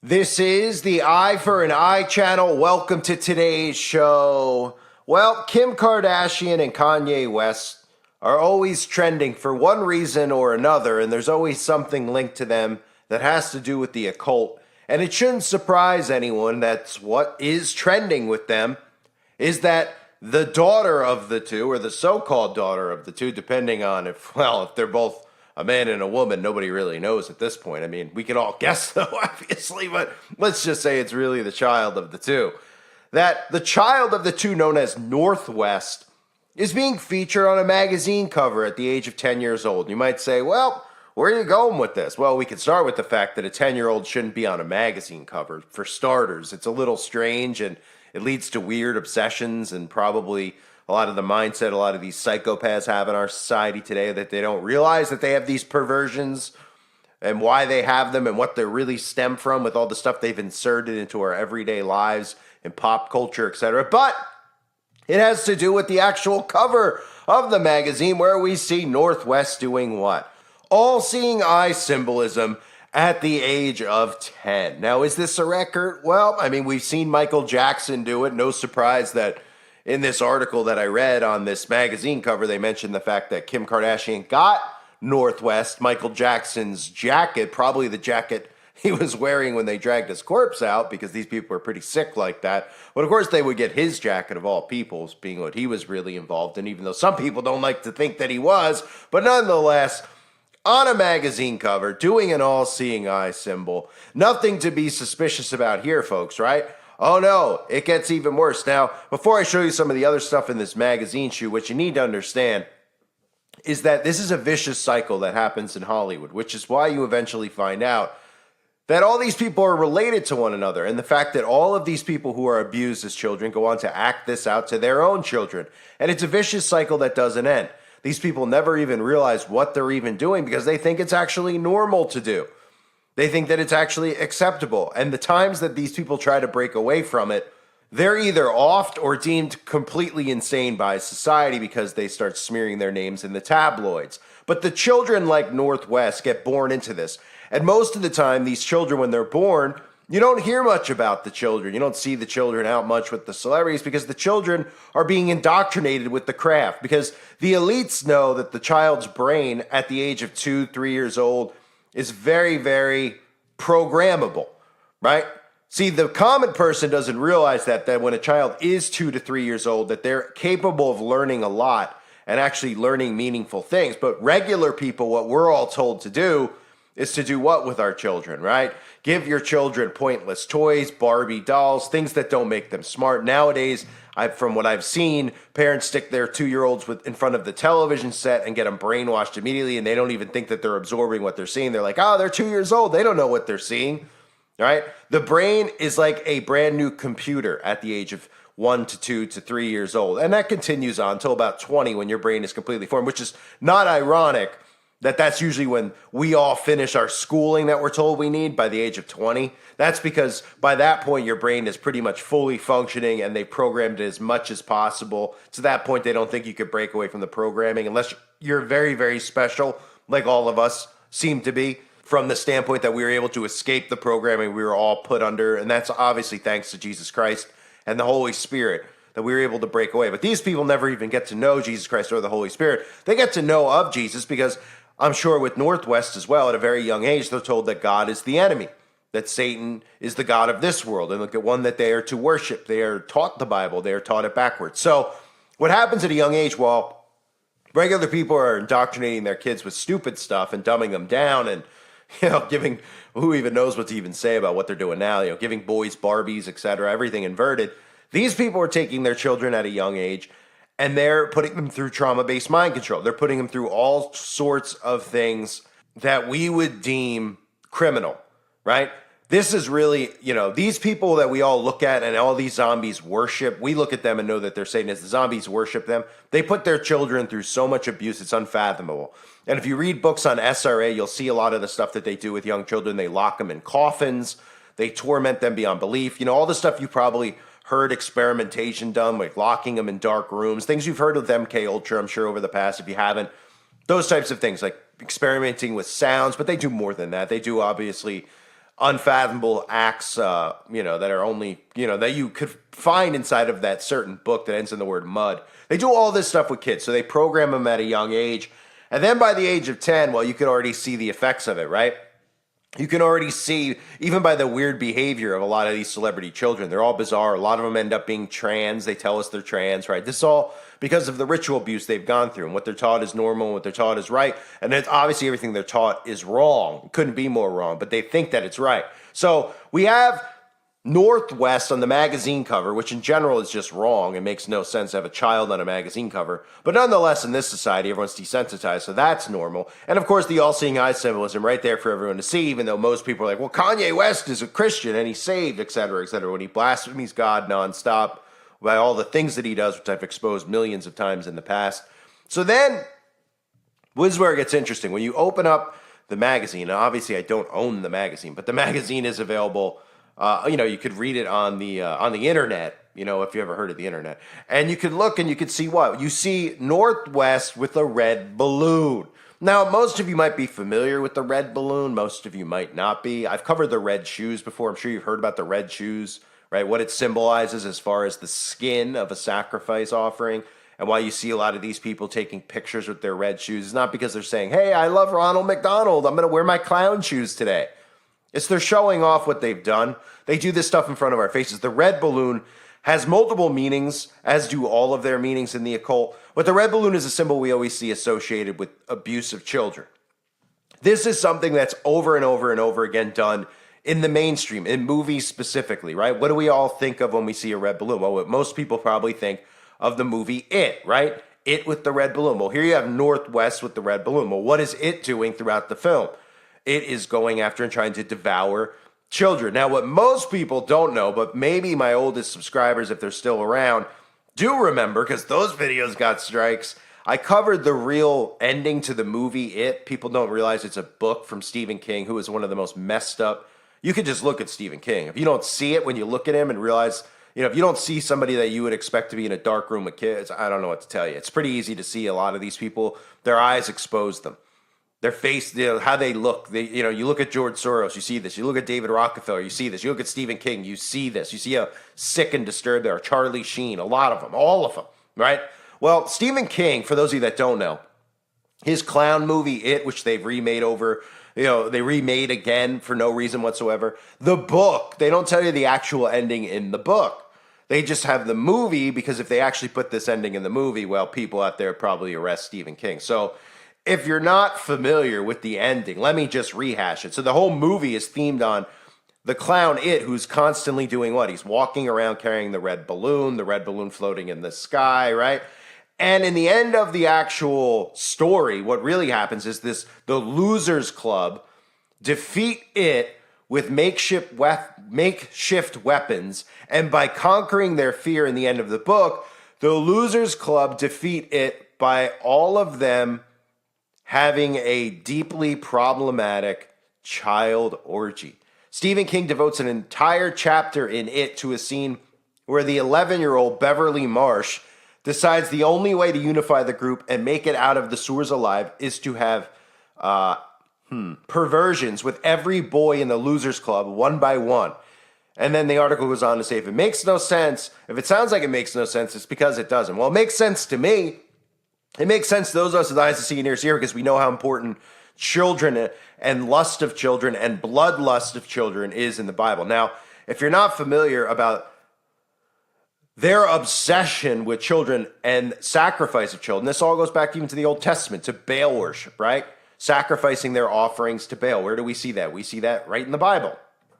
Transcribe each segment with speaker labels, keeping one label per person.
Speaker 1: This is the Eye for an Eye channel. Welcome to today's show. Well, Kim Kardashian and Kanye West are always trending for one reason or another, and there's always something linked to them that has to do with the occult. And it shouldn't surprise anyone that's what is trending with them is that the daughter of the two, or the so-called daughter of the two, depending on if they're both a man and a woman, nobody really knows at this point. I mean, we can all guess though, obviously, but let's just say it's really the child of the two. That the child of the two, known as Northwest, is being featured on a magazine cover at the age of 10 years old. You might say, well, where are you going with this? Well, we could start with the fact that a 10-year-old shouldn't be on a magazine cover. For starters, it's a little strange and it leads to weird obsessions and probably a lot of the mindset a lot of these psychopaths have in our society today, that they don't realize that they have these perversions and why they have them and what they really stem from with all the stuff they've inserted into our everyday lives and pop culture, etc. But it has to do with the actual cover of the magazine, where we see Northwest doing what? All-seeing eye symbolism at the age of 10. Now, is this a record? Well, I mean, we've seen Michael Jackson do it. No surprise that in this article that I read on this magazine cover, they mentioned the fact that Kim Kardashian got Northwest Michael Jackson's jacket, probably the jacket he was wearing when they dragged his corpse out, because these people are pretty sick like that. But of course, they would get his jacket of all people's, being what he was really involved in, even though some people don't like to think that he was. But nonetheless, on a magazine cover, doing an all-seeing eye symbol. Nothing to be suspicious about here, folks, right? Oh no, it gets even worse. Now, before I show you some of the other stuff in this magazine shoot, what you need to understand is that this is a vicious cycle that happens in Hollywood, which is why you eventually find out that all these people are related to one another, and the fact that all of these people who are abused as children go on to act this out to their own children. And it's a vicious cycle that doesn't end. These people never even realize what they're even doing because they think it's actually normal to do. They think that it's actually acceptable. And the times that these people try to break away from it, they're either offed or deemed completely insane by society because they start smearing their names in the tabloids. But the children like Northwest get born into this. And most of the time, these children, when they're born, you don't hear much about the children. You don't see the children out much with the celebrities because the children are being indoctrinated with the craft. Because the elites know that the child's brain at the age of 2, 3 years old is very, very programmable, right? See, the common person doesn't realize that when a child is 2 to 3 years old, that they're capable of learning a lot and actually learning meaningful things. But regular people, what we're all told to do is to do what with our children, right? Give your children pointless toys, Barbie dolls, things that don't make them smart. Nowadays, from what I've seen, parents stick their 2-year-olds in front of the television set and get them brainwashed immediately, and they don't even think that they're absorbing what they're seeing. They're like, oh, they're 2 years old. They don't know what they're seeing, right? The brain is like a brand new computer at the age of 1 to 2 to 3 years old. And that continues on until about 20 when your brain is completely formed, which is not ironic that that's usually when we all finish our schooling that we're told we need by the age of 20. That's because by that point, your brain is pretty much fully functioning and they programmed it as much as possible. To that point, they don't think you could break away from the programming unless you're very, very special, like all of us seem to be, from the standpoint that we were able to escape the programming we were all put under. And that's obviously thanks to Jesus Christ and the Holy Spirit that we were able to break away. But these people never even get to know Jesus Christ or the Holy Spirit. They get to know of Jesus because I'm sure with Northwest as well, at a very young age, they're told that God is the enemy, that Satan is the god of this world, and look at one that they are to worship. They are taught the Bible. They are taught it backwards. So what happens at a young age, well, regular people are indoctrinating their kids with stupid stuff and dumbing them down and, giving, who even knows what to even say about what they're doing now, giving boys Barbies, etc., everything inverted. These people are taking their children at a young age and they're putting them through trauma-based mind control. They're putting them through all sorts of things that we would deem criminal, right? This is really, these people that we all look at and all these zombies worship, we look at them and know that they're Satanists. The zombies worship them. They put their children through so much abuse, it's unfathomable. And if you read books on SRA, you'll see a lot of the stuff that they do with young children. They lock them in coffins. They torment them beyond belief. All the stuff you probably heard experimentation done, like locking them in dark rooms, things you've heard with MK Ultra, I'm sure, over the past. If you haven't, those types of things, like experimenting with sounds, but they do more than that. They do obviously unfathomable acts, that are only, that you could find inside of that certain book that ends in the word mud. They do all this stuff with kids. So they program them at a young age. And then by the age of 10, well, you could already see the effects of it, right? You can already see, even by the weird behavior of a lot of these celebrity children, they're all bizarre. A lot of them end up being trans. They tell us they're trans, right? This is all because of the ritual abuse they've gone through, and what they're taught is normal and what they're taught is right. And it's obviously everything they're taught is wrong. It couldn't be more wrong, but they think that it's right. So we have Northwest on the magazine cover, which in general is just wrong. It makes no sense to have a child on a magazine cover. But nonetheless, in this society, everyone's desensitized, so that's normal. And of course, the all-seeing eye symbolism right there for everyone to see, even though most people are like, well, Kanye West is a Christian and he's saved, etc., etc., when he blasphemies God nonstop by all the things that he does, which I've exposed millions of times in the past. So then, this is where it gets interesting. When you open up the magazine, and obviously I don't own the magazine, but the magazine is available. You could read it on the internet, if you ever heard of the internet. And you could look and you could see what? You see Northwest with a red balloon. Now, most of you might be familiar with the red balloon. Most of you might not be. I've covered the red shoes before. I'm sure you've heard about the red shoes, right? What it symbolizes as far as the skin of a sacrifice offering. And why you see a lot of these people taking pictures with their red shoes is not because they're saying, hey, I love Ronald McDonald, I'm going to wear my clown shoes today. It's they're showing off what they've done. They do this stuff in front of our faces. The red balloon has multiple meanings, as do all of their meanings in the occult. But the red balloon is a symbol we always see associated with abuse of children. This is something that's over and over and over again done in the mainstream, in movies specifically, right? What do we all think of when we see a red balloon? Well, what most people probably think of the movie It, right? It with the red balloon. Well, here you have Northwest with the red balloon. Well, what is it doing throughout the film? It is going after and trying to devour children. Now, what most people don't know, but maybe my oldest subscribers, if they're still around, do remember, because those videos got strikes, I covered the real ending to the movie It. People don't realize it's a book from Stephen King, who is one of the most messed up. You could just look at Stephen King. If you don't see it when you look at him and realize, if you don't see somebody that you would expect to be in a dark room with kids, I don't know what to tell you. It's pretty easy to see a lot of these people, their eyes expose them. Their face, how they look. You look at George Soros, you see this. You look at David Rockefeller, you see this. You look at Stephen King, you see this. You see how sick and disturbed they are. Charlie Sheen, a lot of them, all of them, right? Well, Stephen King, for those of you that don't know, his clown movie, It, which they've remade they remade again for no reason whatsoever. The book, they don't tell you the actual ending in the book. They just have the movie, because if they actually put this ending in the movie, well, people out there probably arrest Stephen King. So if you're not familiar with the ending, let me just rehash it. So the whole movie is themed on the clown It, who's constantly doing what? He's walking around carrying the red balloon floating in the sky, right? And in the end of the actual story, what really happens is the Losers Club defeat It with makeshift weapons, and by conquering their fear in the end of the book, the Losers Club defeat It by all of them having a deeply problematic child orgy. Stephen King devotes an entire chapter in It to a scene where the 11-year-old Beverly Marsh decides the only way to unify the group and make it out of the sewers alive is to have perversions with every boy in the Losers Club, one by one. And then the article goes on to say, if it makes no sense, if it sounds like it makes no sense, it's because it doesn't. Well, it makes sense to me. It makes sense to those of us with eyes to see and ears to hear, because we know how important children and lust of children and bloodlust of children is in the Bible. Now, if you're not familiar about their obsession with children and sacrifice of children, this all goes back even to the Old Testament, to Baal worship, right? Sacrificing their offerings to Baal. Where do we see that? We see that right in the Bible.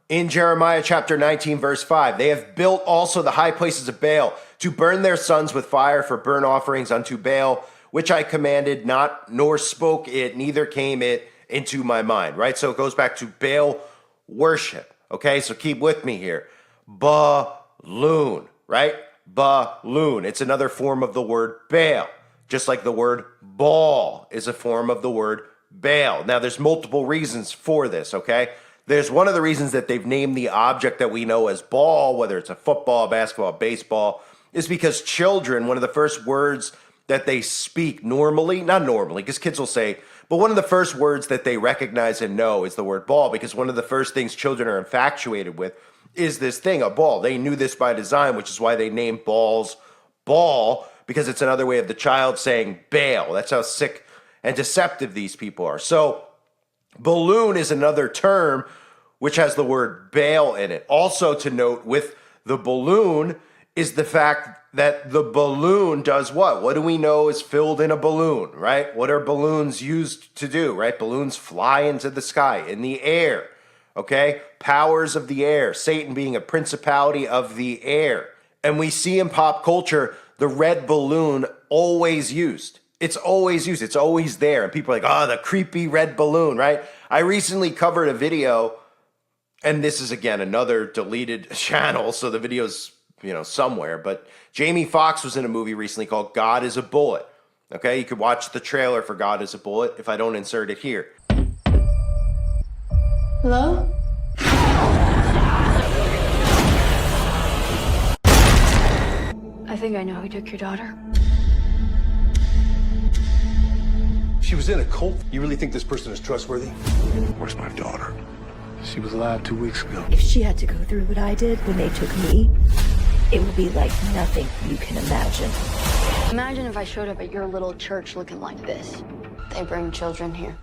Speaker 1: In Jeremiah chapter 19, verse 5, they have built also the high places of Baal to burn their sons with fire for burnt offerings unto Baal, which I commanded not, nor spoke it, neither came it into my mind, right? So it goes back to Baal worship, okay? So keep with me here. Balloon, right? Balloon. It's another form of the word Baal, just like the word ball is a form of the word Baal. Now, there's multiple reasons for this, okay? There's one of the reasons that they've named the object that we know as ball, whether it's a football, basketball, baseball, is because children, one of the first words that they speak normally, not normally, because kids will say, But one of the first words that they recognize and know is the word ball, because one of the first things children are infatuated with is this thing, a ball. They knew this by design, which is why they named balls ball, because it's another way of the child saying bail. That's how sick and deceptive these people are. So balloon is another term which has the word bail in it. Also to note with the balloon is the fact that the balloon does what? What do we know is filled in a balloon, right? What are balloons used to do, right? Balloons fly into the sky, in the air, okay? Powers of the air, Satan being a principality of the air. And we see in pop culture the red balloon always used. It's always used. It's always there. And people are like, oh, the creepy red balloon, right? I recently covered a video, and this is, again, another deleted channel, so the video's, somewhere. But Jamie Foxx was in a movie recently called God is a Bullet. Okay, you could watch the trailer for God is a Bullet if I don't insert it here.
Speaker 2: Hello? I think I know who took your daughter.
Speaker 3: She was in a cult. You really think this person is trustworthy?
Speaker 4: Where's my daughter?
Speaker 3: She was alive 2 weeks ago.
Speaker 5: If she had to go through what I did when they took me, it would be like nothing you can imagine.
Speaker 2: Imagine if I showed up at your little church looking like this. They bring children here.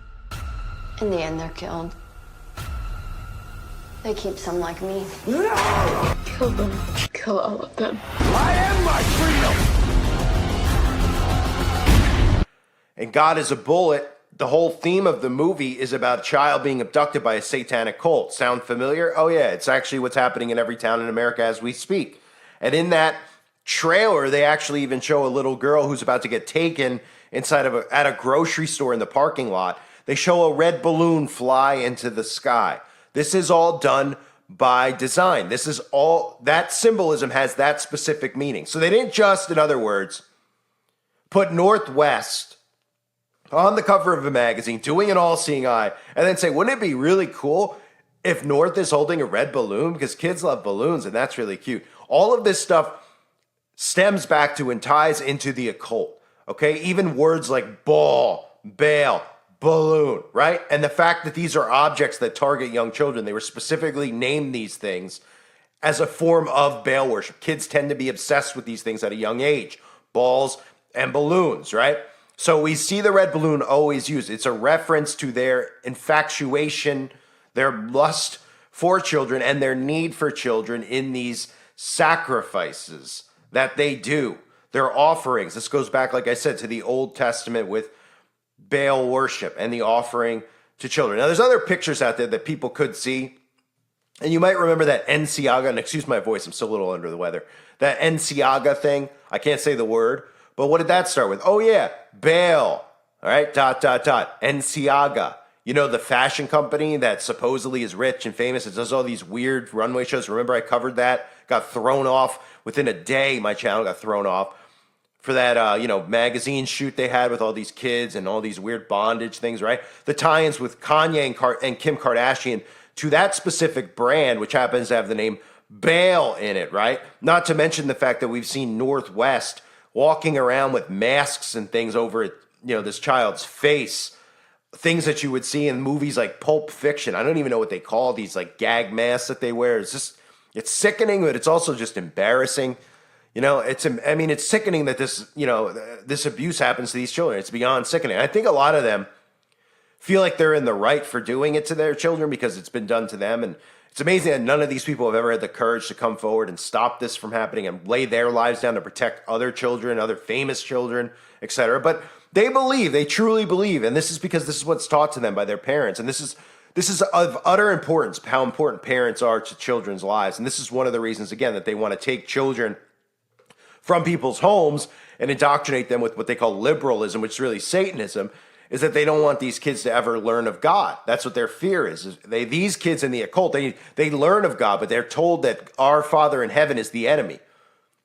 Speaker 2: In the end, they're killed. They keep some like me.
Speaker 3: No!
Speaker 2: Kill them. Kill all of them.
Speaker 3: I am my freedom!
Speaker 1: And God is a Bullet, the whole theme of the movie is about a child being abducted by a satanic cult. Sound familiar? Oh yeah, it's actually what's happening in every town in America as we speak. And in that trailer, they actually even show a little girl who's about to get taken inside of at a grocery store in the parking lot. They show a red balloon fly into the sky. This is all done by design. This is all, that symbolism has that specific meaning. So they didn't just, in other words, put Northwest on the cover of a magazine, doing an all-seeing eye, and then say, wouldn't it be really cool if North is holding a red balloon? Because kids love balloons, and that's really cute. All of this stuff stems back to and ties into the occult, okay? Even words like ball, bail, balloon, right? And the fact that these are objects that target young children, they were specifically named these things as a form of Baal worship. Kids tend to be obsessed with these things at a young age, balls and balloons, right? So we see the red balloon always used. It's a reference to their infatuation, their lust for children, and their need for children in these sacrifices that they do, their offerings. This goes back, like I said, to the Old Testament with Baal worship and the offering to children. Now, there's other pictures out there that people could see, and you might remember that Enciaga, and excuse my voice, I'm still a little under the weather, that Enciaga thing. I can't say the word, but what did that start with? Oh, yeah, Baal, all right, ... Enciaga. You know, the fashion company that supposedly is rich and famous. It does all these weird runway shows. Remember I covered that? Got thrown off within a day. My channel got thrown off for that, magazine shoot they had with all these kids and all these weird bondage things, right? The tie-ins with Kanye and Kim Kardashian to that specific brand, which happens to have the name Baal in it, right? Not to mention the fact that we've seen Northwest walking around with masks and things over, this child's face. Things that you would see in movies like Pulp Fiction. I don't even know what they call these like gag masks that they wear. It's sickening, but it's also just embarrassing. It's sickening that this abuse happens to these children. It's beyond sickening. I think a lot of them feel like they're in the right for doing it to their children because it's been done to them. And it's amazing that none of these people have ever had the courage to come forward and stop this from happening and lay their lives down to protect other children, other famous children, etc. But they believe, they truly believe, and this is because this is what's taught to them by their parents. And this is of utter importance, how important parents are to children's lives. And this is one of the reasons, again, that they want to take children from people's homes and indoctrinate them with what they call liberalism, which is really Satanism, is that they don't want these kids to ever learn of God. That's what their fear is. These kids in the occult, they learn of God, but they're told that our Father in heaven is the enemy.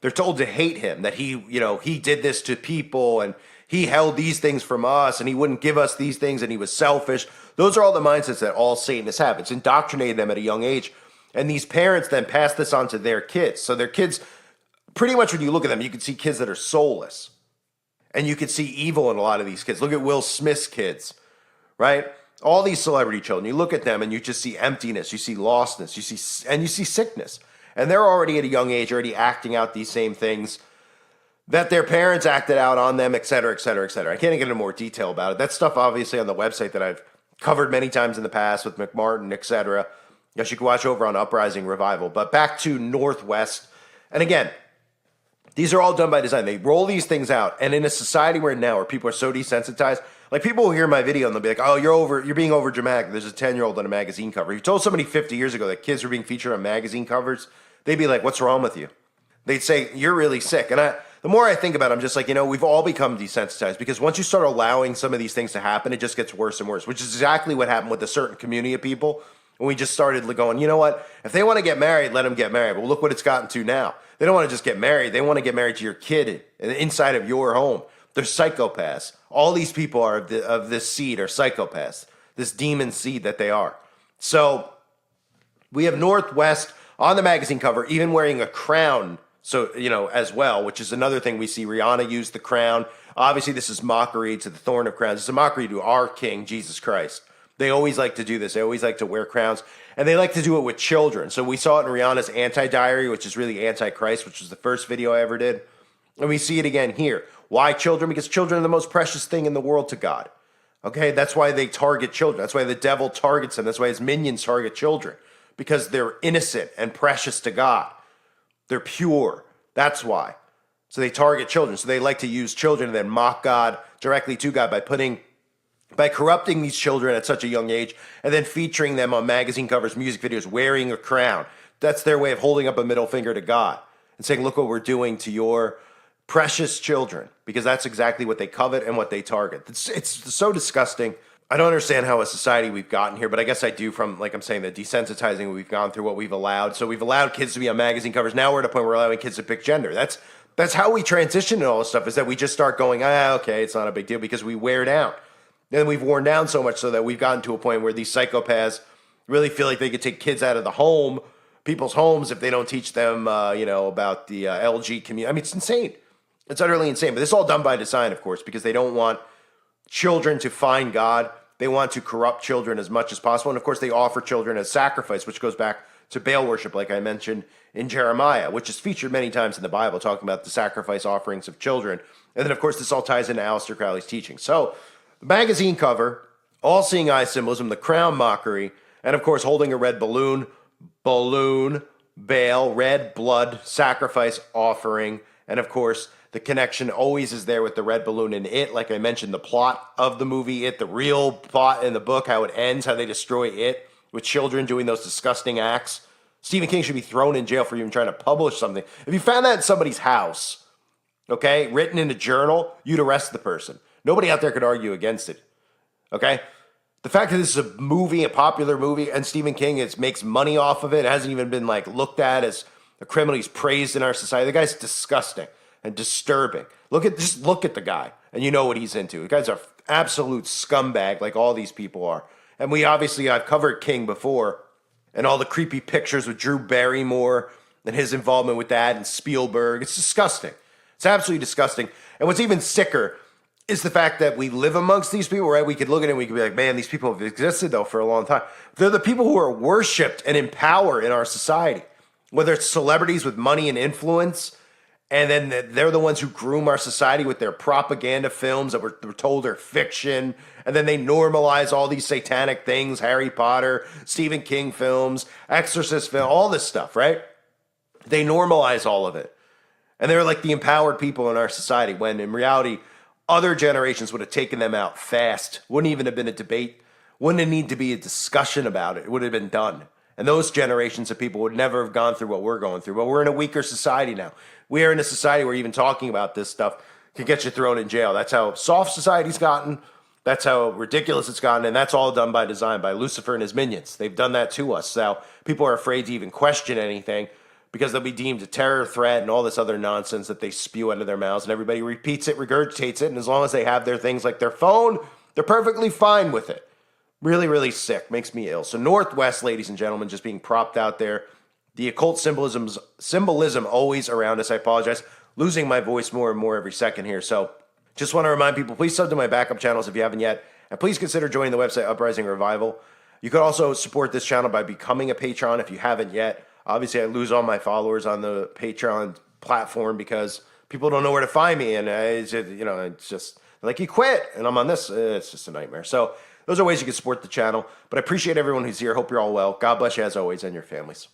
Speaker 1: They're told to hate him, that he did this to people and he held these things from us and he wouldn't give us these things and he was selfish. Those are all the mindsets that all Satanists have. It's indoctrinated them at a young age. And these parents then pass this on to their kids. So their kids, pretty much when you look at them, you can see kids that are soulless. And you can see evil in a lot of these kids. Look at Will Smith's kids, right? All these celebrity children, you look at them and you just see emptiness, you see lostness, you see sickness. And they're already at a young age, already acting out these same things that their parents acted out on them, et cetera, et cetera, et cetera. I can't get into more detail about it. That stuff obviously on the website that I've covered many times in the past with McMartin, et cetera. Yes, you can watch over on Uprising Revival. But back to Northwest. And again, these are all done by design. They roll these things out. And in a society where now where people are so desensitized, like people will hear my video and they'll be like, oh, you're being over dramatic. There's a 10-year-old on a magazine cover. If you told somebody 50 years ago that kids were being featured on magazine covers, they'd be like, what's wrong with you? They'd say, you're really sick. And the more I think about it, I'm just like, we've all become desensitized because once you start allowing some of these things to happen, it just gets worse and worse, which is exactly what happened with a certain community of people when we just started going, you know what? If they want to get married, let them get married. But look what it's gotten to now. They don't want to just get married. They want to get married to your kid inside of your home. They're psychopaths. All these people are of this seed are psychopaths, this demon seed that they are. So we have Northwest on the magazine cover, even wearing a crown. So, as well, which is another thing we see. Rihanna used the crown. Obviously, this is mockery to the thorn of crowns. It's a mockery to our King, Jesus Christ. They always like to do this. They always like to wear crowns. And they like to do it with children. So we saw it in Rihanna's Anti-Diary, which is really Antichrist, which was the first video I ever did. And we see it again here. Why children? Because children are the most precious thing in the world to God. Okay? That's why they target children. That's why the devil targets them. That's why his minions target children. Because they're innocent and precious to God. They're pure. That's why. So they target children. So they like to use children and then mock God directly to God by corrupting these children at such a young age and then featuring them on magazine covers, music videos, wearing a crown. That's their way of holding up a middle finger to God and saying, look what we're doing to your precious children, because that's exactly what they covet and what they target. It's so disgusting. I don't understand how a society we've gotten here, but I guess I do from, like I'm saying, the desensitizing we've gone through, what we've allowed. So we've allowed kids to be on magazine covers. Now we're at a point where we're allowing kids to pick gender. That's how we transition and all this stuff, is that we just start going, okay, it's not a big deal, because we wear down. And we've worn down so much so that we've gotten to a point where these psychopaths really feel like they could take kids out of the home, people's homes, if they don't teach them, about the LG community. I mean, it's insane. It's utterly insane. But this is all done by design, of course, because they don't want children to find God. They want to corrupt children as much as possible. And of course, they offer children as sacrifice, which goes back to Baal worship, like I mentioned in Jeremiah, which is featured many times in the Bible, talking about the sacrifice offerings of children. And then, of course, this all ties into Aleister Crowley's teaching. So, the magazine cover, all-seeing eye symbolism, the crown mockery, and of course, holding a red balloon, Baal, red blood, sacrifice offering, and of course, the connection always is there with the red balloon in It. Like I mentioned, the plot of the movie It, the real plot in the book, how it ends, how they destroy It, with children doing those disgusting acts. Stephen King should be thrown in jail for even trying to publish something. If you found that in somebody's house, okay, written in a journal, you'd arrest the person. Nobody out there could argue against it, okay? The fact that this is a movie, a popular movie, and Stephen King makes money off of it, hasn't even been looked at as a criminal. He's praised in our society. The guy's disgusting and disturbing. Just look at the guy, and you know what he's into. The guy's an absolute scumbag, like all these people are. And I've covered King before, and all the creepy pictures with Drew Barrymore and his involvement with that, and Spielberg. It's disgusting. It's absolutely disgusting. And what's even sicker is the fact that we live amongst these people, right? We could look at it and we could be like, man, these people have existed, though, for a long time. They're the people who are worshipped and in power in our society, whether it's celebrities with money and influence, and then they're the ones who groom our society with their propaganda films that we're told are fiction, and then they normalize all these satanic things, Harry Potter, Stephen King films, Exorcist film, all this stuff, right? They normalize all of it. And they're like the empowered people in our society, when in reality, other generations would have taken them out fast. Wouldn't even have been a debate. Wouldn't have need to be a discussion about it. It would have been done. And those generations of people would never have gone through what we're going through. But we're in a weaker society now. We are in a society where even talking about this stuff can get you thrown in jail. That's how soft society's gotten. That's how ridiculous it's gotten. And that's all done by design, by Lucifer and his minions. They've done that to us. Now, people are afraid to even question anything because they'll be deemed a terror threat and all this other nonsense that they spew out of their mouths. And everybody repeats it, regurgitates it. And as long as they have their things like their phone, they're perfectly fine with it. Really, really sick. Makes me ill. So Northwest, ladies and gentlemen, just being propped out there. The occult symbolism always around us. I apologize. Losing my voice more and more every second here. So just want to remind people, please sub to my backup channels if you haven't yet. And please consider joining the website Uprising Revival. You could also support this channel by becoming a patron if you haven't yet. Obviously, I lose all my followers on the Patreon platform because people don't know where to find me, and it's just like, you quit, and I'm on this. It's just a nightmare. So those are ways you can support the channel. But I appreciate everyone who's here. Hope you're all well. God bless you as always, and your families.